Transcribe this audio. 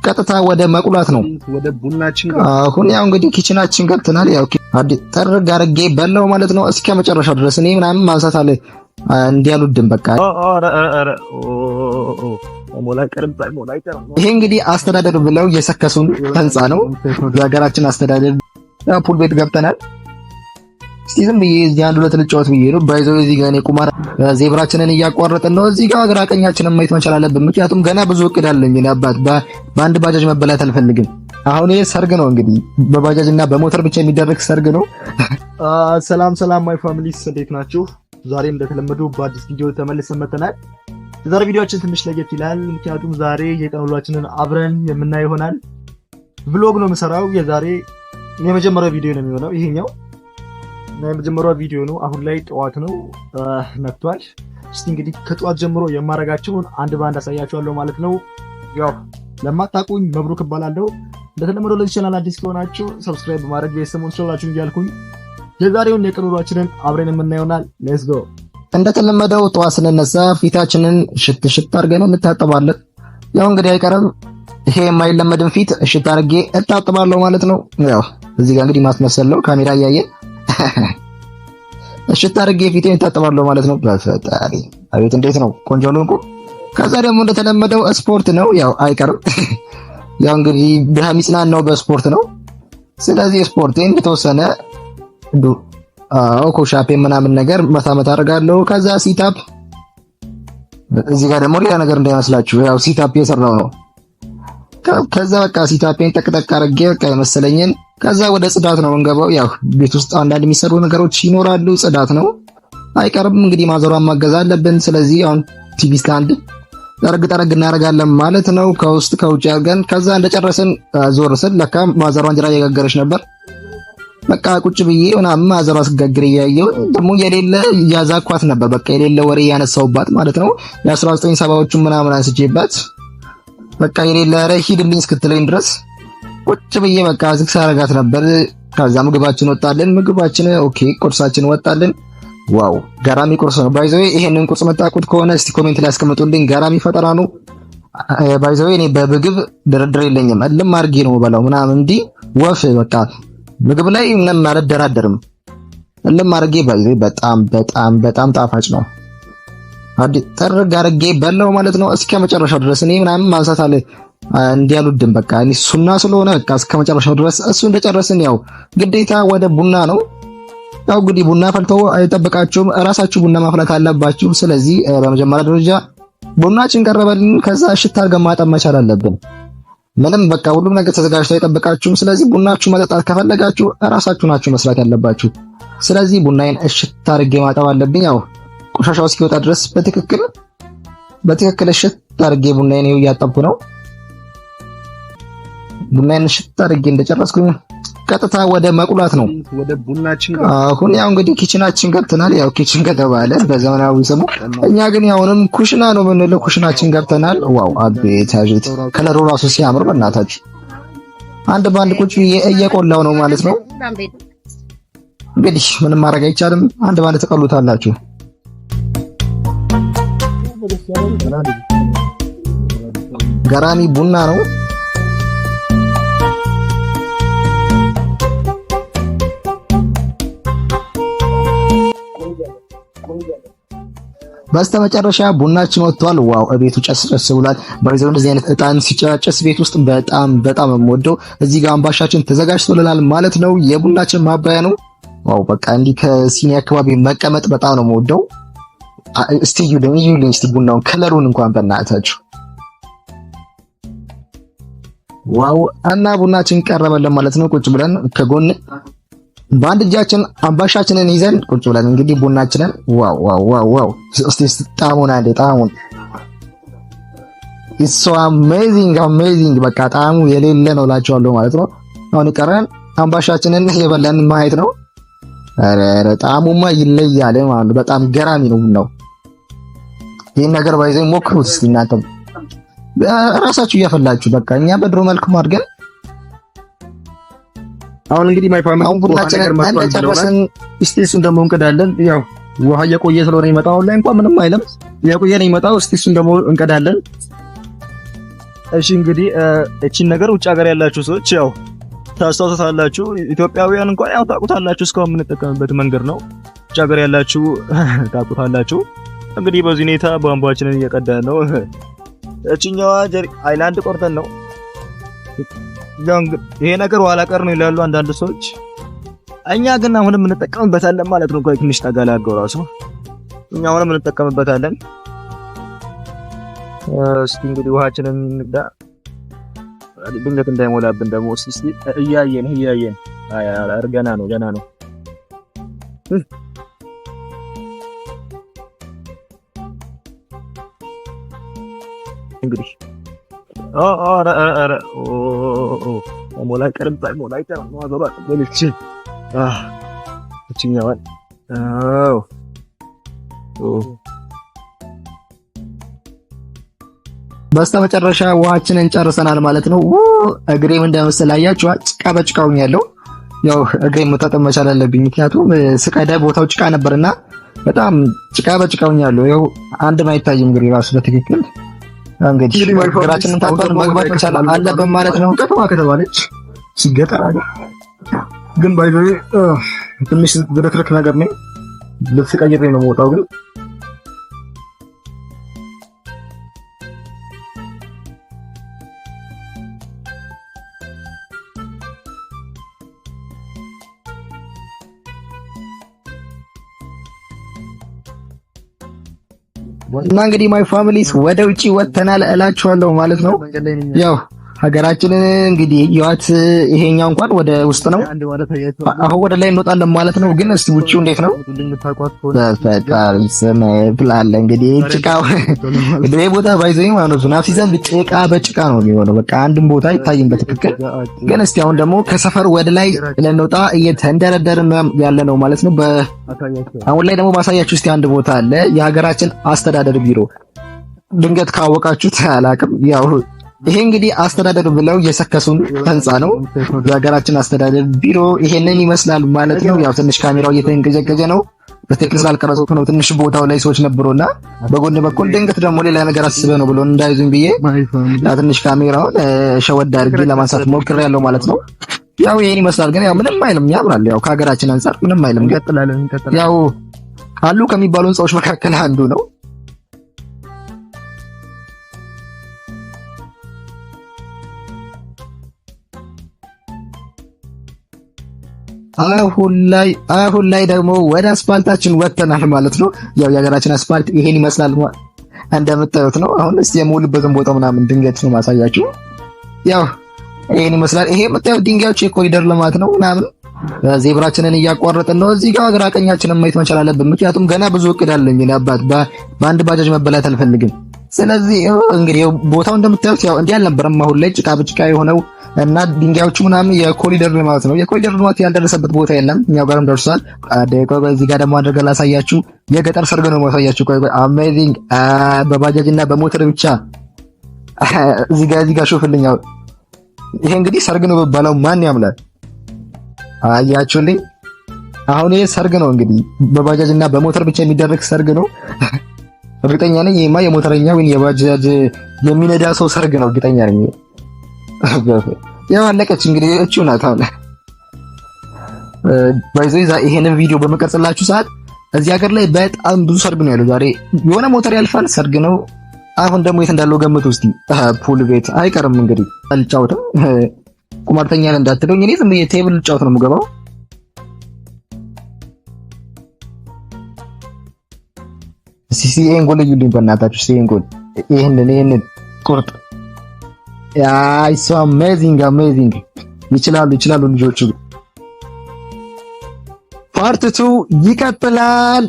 ቀጥታ ወደ መቁላት ነው። ወደ ቡናችን አሁን ያው እንግዲህ ኪችናችን ገብተናል። ያው ጠርግ አድርጌ በላው ማለት ነው እስከ መጨረሻው ድረስ። እኔ ምናምን ማንሳት አለ እንዲያሉድም በቃ ይሄ እንግዲህ አስተዳደር ብለው የሰከሱን ህንጻ ነው የሀገራችን አስተዳደር። ፑል ቤት ገብተናል። እስቲ ዝም ብዬ እዚህ አንድ ሁለት ልጫወት ብዬ ነው ባይዘው። እዚህ ጋር እኔ ቁማር ዜብራችንን እያቋረጥን ነው። እዚህ ጋር ግራ ቀኛችንን ማየት መቻል አለብን፣ ምክንያቱም ገና ብዙ እቅድ አለኝ። እኔ አባት በአንድ ባጃጅ መበላት አልፈልግም። አሁን ይሄ ሰርግ ነው እንግዲህ በባጃጅ እና በሞተር ብቻ የሚደረግ ሰርግ ነው። ሰላም ማይ ፋሚሊስ እንዴት ናችሁ? ዛሬም እንደተለመደው በአዲስ ቪዲዮ ተመልሰን መጥተናል። የዛሬ ቪዲዮአችን ትንሽ ለየት ይላል፣ ምክንያቱም ዛሬ የቀን ውሏችንን አብረን የምናይ ይሆናል። ቭሎግ ነው የምሰራው። የዛሬ የመጀመሪያው ቪዲዮ ነው የሚሆነው ይሄኛው የመጀመሪያው ቪዲዮ ነው። አሁን ላይ ጠዋት ነው መጥቷል። እስቲ እንግዲህ ከጠዋት ጀምሮ የማረጋቸውን አንድ ባንድ አሳያችኋለሁ ማለት ነው። ያው ለማታውቁኝ መብሩክ እባላለሁ። እንደተለመደው ለዚህ ቻናል አዲስ ከሆናችሁ ሰብስክራይብ በማድረግ ቤተሰቡን ቻላችሁ እያልኩኝ የዛሬውን የቀን ውሏችንን አብረን የምናየውናል። ሌትስ ጎ። እንደተለመደው ጠዋት ስንነሳ ፊታችንን ሽት አድርገን እንታጠባለን። ያው እንግዲህ አይቀርም ይሄ የማይለመድን ፊት ሽት አድርጌ እታጠባለሁ ማለት ነው። ያው እዚህ ጋር እንግዲህ ማስመሰል ነው ካሜራ እያየ እሽት አድርጌ ፊቴን እታጠባለሁ ማለት ነው። በፈጣሪ አቤት እንዴት ነው ቆንጆ ነው። ከዛ ደግሞ እንደተለመደው ስፖርት ነው ያው አይቀርም። ያው እንግዲህ በሚጽናናው በስፖርት ነው። ስለዚህ ስፖርቴን የተወሰነ ኮሻፔ ምናምን ነገር መታ አደርጋለሁ። ከዛ ሲታፕ እዚህ ጋር ደግሞ ሌላ ነገር እንዳይመስላችሁ ያው ሲታፕ የሰራው ነው። ከዛ በቃ ሲታፔን ጠቅጠቅ አድርጌ በቃ የመሰለኝን ከዛ ወደ ጽዳት ነው እንገባው። ያው ቤት ውስጥ አንዳንድ የሚሰሩ ነገሮች ይኖራሉ፣ ጽዳት ነው አይቀርም። እንግዲህ ማዘሯን ማገዝ አለብን። ስለዚህ አሁን ቲቪ ስታንድ ጠርግ እናደርጋለን ማለት ነው፣ ከውስጥ ከውጭ አድርገን። ከዛ እንደጨረስን ዞር ስል ለካ ማዘሯ እንጀራ እየጋገረች ነበር። በቃ ቁጭ ብዬ ምናምን ማዘሯ ስጋግር እያየሁ ደግሞ የሌለ ያዛኳት ነበር። በቃ የሌለ ወሬ ያነሳውባት ማለት ነው። የ1970ዎቹ ምናምን አንስቼባት በቃ የሌለ ኧረ ሂድልኝ እስክትለኝ ድረስ ቁጭ ብዬ በቃ ዝግሳ አረጋት ነበር። ከዛ ምግባችን ወጣልን። ምግባችን ኦኬ፣ ቁርሳችን ወጣልን። ዋው ገራሚ ቁርስ ነው ባይዘው። ይሄንን ቁርስ መጣቁት ከሆነ እስቲ ኮሜንት ላይ አስቀምጡልኝ። ገራሚ ፈጠራ ነው ባይዘው። እኔ በምግብ ድርድር የለኝም፣ እልም አድርጌ ነው በላው ምናምን እንዲህ ወፍ በቃ ምግብ ላይ ምንም አልደራደርም። እልም አድርጌ ባይዘው በጣም ጣፋጭ ነው። ጠርግ አድርጌ በላው ማለት ነው እስከ መጨረሻው ድረስ። እኔ ምናምን ማንሳት አለ እንዲያሉድም በቃ እኔ ሱና ስለሆነ በቃ እስከ መጨረሻው ድረስ እሱ እንደጨረስን ያው ግዴታ ወደ ቡና ነው። ያው እንግዲህ ቡና ፈልቶ አይጠብቃችሁም፣ እራሳችሁ ቡና ማፍላት አለባችሁ። ስለዚህ በመጀመሪያ ደረጃ ቡናችን ቀረበልን። ከዛ እሽት አድርገን ማጠብ መቻል አለብን። ምንም በቃ ሁሉም ነገር ተዘጋጅቶ አይጠብቃችሁም። ስለዚህ ቡናችሁ መጠጣት ከፈለጋችሁ እራሳችሁ ናችሁ መስራት ያለባችሁ። ስለዚህ ቡናዬን እሽት አድርጌ ማጠብ አለብኝ። ያው ቆሻሻው እስኪወጣ ድረስ በትክክል እሽት አድርጌ ቡናዬን እያጠብኩ ነው። ቡናዬን እሽት አድርጌ እንደጨረስኩኝ ቀጥታ ወደ መቁላት ነው። ወደ ቡናችን አሁን ያው እንግዲህ ኪችናችን ገብተናል። ያው ኪችን ከተባለ በዘመናዊ ስሙ፣ እኛ ግን ያውንም ኩሽና ነው የምንለው። ኩሽናችን ገብተናል። ዋው አቤት አቤት ከለሩ ራሱ ሲያምር በእናታችሁ። አንድ ባንድ ቁጭ እየቆላው ነው ማለት ነው። እንግዲህ ምንም ማድረግ አይቻልም። አንድ ባንድ ተቀሉታላችሁ። ገራሚ ቡና ነው። በስተመጨረሻ ቡናችን ወጥቷል። ዋው እቤቱ ጨስ ብሏል። ባይዘው እንደዚህ አይነት እጣን ሲጨስ ቤት ውስጥ በጣም የምወደው። እዚህ ጋር አምባሻችን ተዘጋጅቶልናል ማለት ነው። የቡናችን ማባያ ነው። ዋው በቃ እንዲህ ከሲኒ አካባቢ መቀመጥ በጣም ነው የምወደው። እስቲ ይዩልኝ እስቲ ቡናውን ከለሩን እንኳን በእናታችሁ ዋው። እና ቡናችን ቀረበልን ማለት ነው። ቁጭ ብለን ከጎን በአንድ እጃችን አምባሻችንን ይዘን ቁጭ ብለን እንግዲህ ቡናችንን ዋው እስቲ ጣሙን it's so amazing በቃ ጣሙ የሌለ ነው እላችኋለሁ ማለት ነው። አሁን ቀረን አምባሻችንን የበላን ማየት ነው። ኧረ ጣሙማ ይለያል ማለት ነው። በጣም ገራሚ ነው ቡናው። ይሄን ነገር ባይዘኝ ሞክሩት እስቲ እናንተም ራሳችሁ እያፈላችሁ በቃ እኛ በድሮ መልኩ አድርገን አሁን እንግዲህ ማይ ፋሚሊ አሁን ቡናችንን እንደጨረስን እስቲ እሱን ደግሞ እንቀዳለን። ያው ውሃ እየቆየ ስለሆነ ይመጣው ላይ እንኳን ምንም አይልም፣ እየቆየ ነው ይመጣው። እስቲ እሱን ደግሞ እንቀዳለን። እሺ እንግዲህ እቺን ነገር ውጭ ሀገር ያላችሁ ሰዎች ያው ታስታውሳላችሁ። ኢትዮጵያውያን እንኳን ያው ታውቁታላችሁ፣ እስካሁን የምንጠቀምበት መንገድ ነው። ውጭ ሀገር ያላችሁ ታውቁታላችሁ። እንግዲህ በዚህ ሁኔታ ቧንቧችንን እየቀዳን ነው። እቺኛዋ አይላንድ ቆርጠን ነው። ይሄ ነገር ኋላ ቀር ነው ይላሉ አንዳንድ ሰዎች። እኛ ግን አሁንም እንጠቀምበታለን ማለት ነው። ትንሽ ተጋላገው ራሱ እኛ አሁንም እንጠቀምበታለን። እስኪ እንግዲህ ውሃችንን እንግዳ ድንገት እንዳይሞላብን ደግሞ እስኪ እያየን ገና ነው። እንግዲህ ሞላ ቀርም ነው አዘባ በልቼ እቺኛዋን በስተመጨረሻ ውሃችንን ጨርሰናል ማለት ነው። እግሬም እንደመሰለ አያችሁ ጭቃ በጭቃውኝ ያለው ያው እግሬም መታጠብ መቻል አለብኝ። ምክንያቱም ስቀዳ ቦታው ጭቃ ነበርና በጣም ጭቃ በጭቃውኝ ያለው ያው አንድም አይታይም እግሬ ራሱ በትክክል። እንግዲህ እግራችንን ታጥበን መግባት መቻል አለብን ማለት ነው። ከተማ ከተባለች ሲገጠር ግን ባይዘይ ትንሽ ዝርክርክ ነገር ነው። ልብስ ቀይሬ ነው የምወጣው ግን እና እንግዲህ ማይ ፋሚሊስ ወደ ውጪ ወጥተናል እላችኋለሁ ማለት ነው። ያው ሀገራችንን እንግዲህ ያት ይሄኛው እንኳን ወደ ውስጥ ነው። አሁን ወደ ላይ እንወጣለን ማለት ነው። ግን እስቲ ውጪው እንዴት ነው? በፈጣሪ ስም ብላለ እንግዲህ ጭቃው ወደ ቦታ ባይዘኝ ማለት ነው። ዝናብ ሲዘንብ ጭቃ በጭቃ ነው የሚሆነው። በቃ አንድም ቦታ አይታይም በትክክል። ግን እስቲ አሁን ደግሞ ከሰፈር ወደ ላይ ለንወጣ እየተንደረደርን ያለ ነው ማለት ነው። አሁን ላይ ደግሞ ባሳያችሁ እስቲ አንድ ቦታ አለ፣ የሀገራችን አስተዳደር ቢሮ። ድንገት ካወቃችሁት አላውቅም ያው ይሄ እንግዲህ አስተዳደር ብለው የሰከሱን ህንጻ ነው። የሀገራችን አስተዳደር ቢሮ ይሄንን ይመስላል ማለት ነው። ያው ትንሽ ካሜራው እየተንገጀገጀ ነው። በትክክል ስላልቀረጽኩት ነው። ትንሽ ቦታው ላይ ሰዎች ነበሩና በጎን በኩል ድንገት ደግሞ ሌላ ነገር አስበህ ነው ብሎ እንዳይዙኝ ብዬ ትንሽ ካሜራውን ሸወድ አድርጌ ለማንሳት ሞክሬያለሁ ማለት ነው። ያው ይሄን ይመስላል። ግን ያው ምንም አይልም፣ ያምራል። ያው ከሀገራችን አንፃር ምንም አይልም። ያው አሉ ከሚባሉ ህንጻዎች መካከል አንዱ ነው። አሁን ላይ ደግሞ ወደ አስፋልታችን ወጥተናል ማለት ነው። ያው የሀገራችን አስፋልት ይሄን ይመስላል እንደምታዩት ነው። አሁን እስቲ የሞልበትን ቦታ ምናምን ድንገት ነው ማሳያችሁ። ያው ይሄን ይመስላል። ይሄ የምታዩት ድንጋዮች የኮሪደር ልማት ነው ምናምን። ዜብራችንን እያቋረጥን ነው። እዚህ ጋር ሀገር አቀኛችንን ማየት መቻል አለብን። ምክንያቱም ገና ብዙ እቅድ አለኝ እኔ አባት በአንድ ባጃጅ መበላት አልፈልግም። ስለዚህ እንግዲህ ቦታው እንደምታዩት ያው እንዲህ አልነበረም። አሁን ላይ ጭቃ በጭቃ የሆነው እና ድንጋዮቹ ምናምን የኮሪደር ልማት ነው። የኮሪደር ልማት ያልደረሰበት ቦታ የለም፣ እኛው ጋርም ደርሷል። እዚህ ጋር ደግሞ አድርገን ላሳያችሁ። የገጠር ሰርግ ነው ማሳያችሁ። አሜዚንግ! በባጃጅ እና በሞተር ብቻ እዚህ ጋር ሾፍልኝ። ይሄ እንግዲህ ሰርግ ነው በባለው ማን ያምላል? አያችሁልኝ? አሁን ይሄ ሰርግ ነው እንግዲህ በባጃጅ እና በሞተር ብቻ የሚደረግ ሰርግ ነው። እርግጠኛ ነኝ ይሄማ የሞተረኛ ወይ የባጃጅ የሚነዳ ሰው ሰርግ ነው፣ እርግጠኛ ነኝ። ያው አለቀች እንግዲህ እቺው ናት። አሁን ባይዘይ ይሄንን ቪዲዮ በመቀርጽላችሁ ሰዓት እዚህ ሀገር ላይ በጣም ብዙ ሰርግ ነው ያለው። ዛሬ የሆነ ሞተር ያልፋል፣ ሰርግ ነው። አሁን ደግሞ የት እንዳለው ገምቱ እስቲ። ፑል ቤት አይቀርም እንግዲህ። አልጫወትም፣ ቁማርተኛ ነን እንዳትሉኝ። እኔ ዝም ብዬ ቴብል ልጫወት ነው የምገባው። ይሄን ጎል ልዩልኝ በእናታችሁ። ይሄን ጎል ይሄንን ቁርጥ ሶ አሜዚንግ ይችላሉ ልጆቹ። ፓርት 2 ይቀጥላል።